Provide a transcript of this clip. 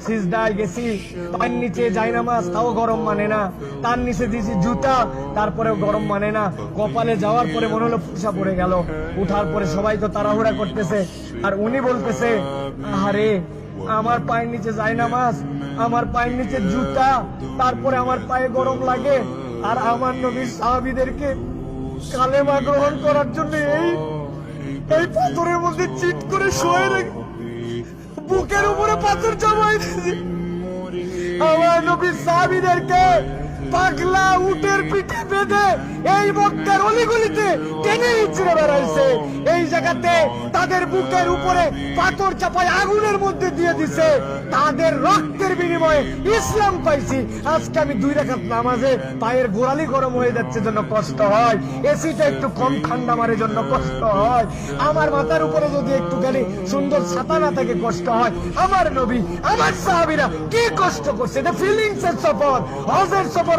সিজদায় গেছি, পায়ের নিচে জায়নামাজ, তাও গরম মানে না, তার নিচে দিয়েছি জুতা, তারপরেও গরম মানে না। কপালে যাওয়ার পরে মনে হলো ফুসা পড়ে গেল। উঠার পরে সবাই তো তাড়াহুড়া করতেছে, আর উনি বলতেছে, আরে আমার পায়ের নিচে জায়নামাজ, আমার পায়ের নিচে জুতা, তারপরে আমার পায়ে গরম লাগে, আর আমার নবী সাহাবীদেরকে কালেমা গ্রহণ করার জন্য এই পাথরের মধ্যে চিট করে শোয়ে রেখে বুকের উপরে পাথর জমাই দিয়েছে। আমার নবী সাহাবীদেরকে পাগলা উটের পিঠে বেঁধে এই মক্কার অলিগলিতে টেনে হিচড়ে বেড়াইছে। এই জায়গাতে তাদের বুকের উপরে পাথর চাপায় আগুনের মধ্যে দিয়ে দিছে। তাদের রক্তের বিনিময়ে ইসলাম পাইছি। আজকে আমি 2 রাকাত নামাজে পায়ের গোড়ালি গরম হয়ে যাচ্ছে জন্য কষ্ট হয়, এসিটা একটু কম ঠান্ডা মারে জন্য কষ্ট হয়, আমার মাথার উপরে যদি একটুখানি সুন্দর ছাতা না থাকে কষ্ট হয়। আমার নবী, আমার সাহাবীরা কি কষ্ট করছে, এটা ফিলিংস এর সফর, হজের সফর,